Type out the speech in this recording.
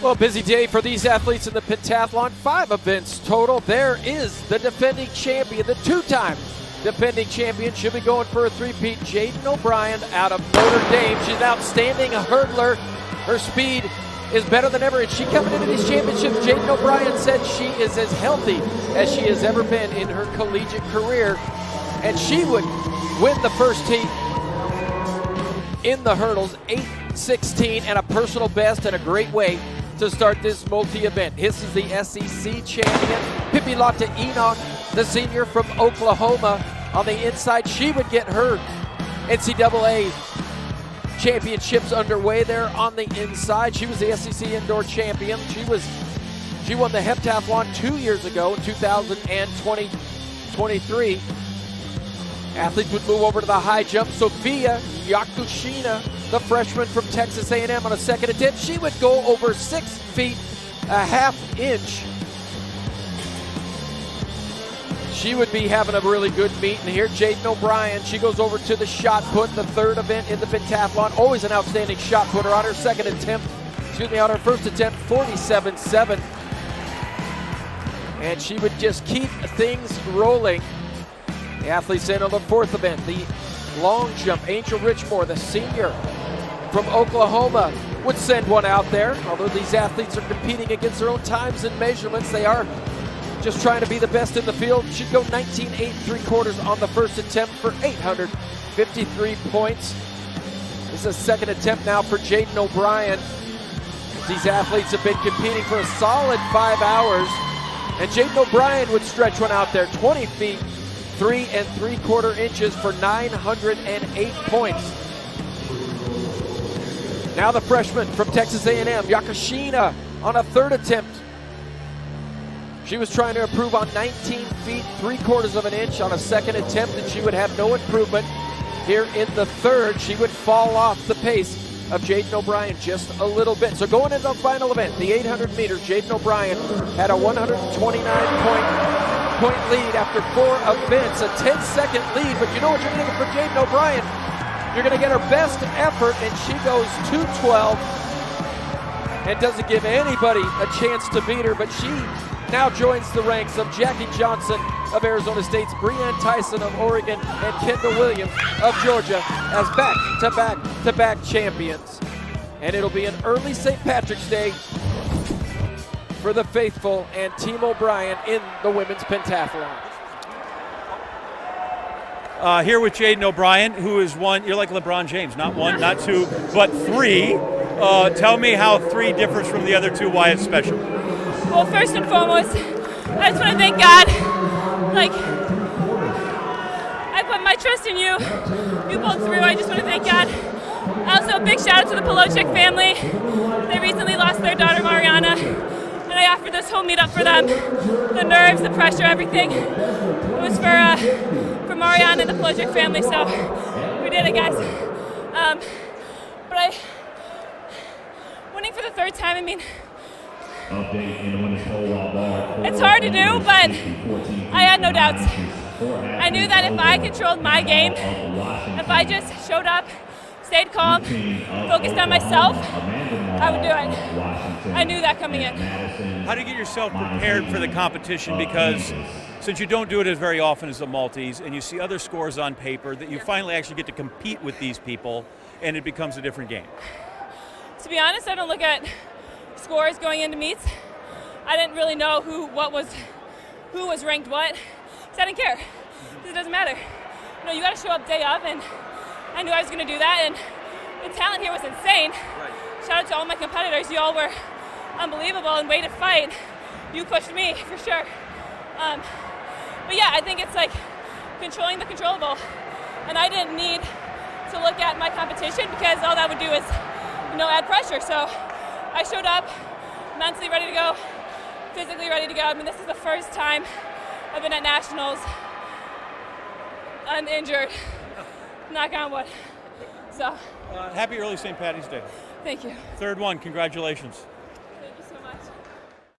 Well, busy day for these athletes in the pentathlon. 5 events total. There is the defending champion, the 2-time defending champion. She'll be going for a three-peat. Jadin O'Brien out of Notre Dame. She's an outstanding hurdler. Her speed is better than ever, and she coming into these championships. Jadin O'Brien said she is as healthy as she has ever been in her collegiate career, and she would win the first heat in the hurdles, 8:16, and a personal best, and a great way to start this multi-event. This is the SEC champion, Pippi Enoch, the senior from Oklahoma. On the inside, she would get her NCAA championships underway there on the inside. She was the SEC indoor champion. She won the heptathlon 2 years ago in 2023. Athletes would move over to the high jump. Sofia Yakushina, the freshman from Texas A&M, on a second attempt. She would go over 6 feet, a half inch. She would be having a really good meet. And here, Jadin O'Brien, she goes over to the shot put, the third event in the pentathlon. Always an outstanding shot putter. On her first attempt, 47.7. And she would just keep things rolling. The athletes in on the fourth event, the long jump. Angel Richmore, the senior from Oklahoma, would send one out there. Although these athletes are competing against their own times and measurements, they are just trying to be the best in the field. She'd go 19.875 on the first attempt for 853 points. This is a second attempt now for Jadin O'Brien. These athletes have been competing for a solid 5 hours, and Jadin O'Brien would stretch one out there, 20 feet, 3 3/4 inches for 908 points. Now the freshman from Texas A&M, Yakushina, on a third attempt. She was trying to improve on 19 feet, 3/4 of an inch on a second attempt, and she would have no improvement here in the third. She would fall off the pace of Jadin O'Brien just a little bit. So going into the final event, the 800 meters, Jadin O'Brien had a 129-point lead after 4 events, a 10-second lead. But you know what you're going to get from Jadin O'Brien? You're going to get her best effort, and she goes 2:12 and doesn't give anybody a chance to beat her. But she now joins the ranks of Jackie Johnson of Arizona State, Breanne Tyson of Oregon, and Kendall Williams of Georgia as back-to-back-to-back champions. And it'll be an early St. Patrick's Day for the faithful and Team O'Brien in the women's pentathlon. Here with Jadin O'Brien, who is one, you're like LeBron James, not one, not two, but 3. Tell me how 3 differs from the other 2, why it's special. Well, first and foremost, I just want to thank God. I put my trust in you. You pulled through. I just want to thank God. Also, a big shout out to the Polochek family. They recently lost their daughter, Mariana, and I offered this whole meetup for them. The nerves, the pressure, everything. It was for Mariana and the Polochek family, so we did it, guys. But winning for the 3rd time, I mean, it's hard to do, but I had no doubts. I knew that if I controlled my game, if I just showed up, stayed calm, focused on myself, I would do it. I knew that coming in. How do you get yourself prepared for the competition? Because since you don't do it as very often as the multis, and you see other scores on paper, that you finally actually get to compete with these people, and it becomes a different game. To be honest, I don't look at scores going into meets. I didn't really know who was ranked what, because I didn't care. It doesn't matter. You got to show up day of, and I knew I was going to do that, and the talent here was insane. Right. Shout out to all my competitors. You all were unbelievable and way to fight. You pushed me for sure. But yeah, I think it's like controlling the controllable, and I didn't need to look at my competition because all that would do is, add pressure. So I showed up mentally ready to go, physically ready to go. I mean, this is the first time I've been at nationals uninjured. Knock on wood. So. Happy early St. Patty's Day. Thank you. 3rd one, congratulations.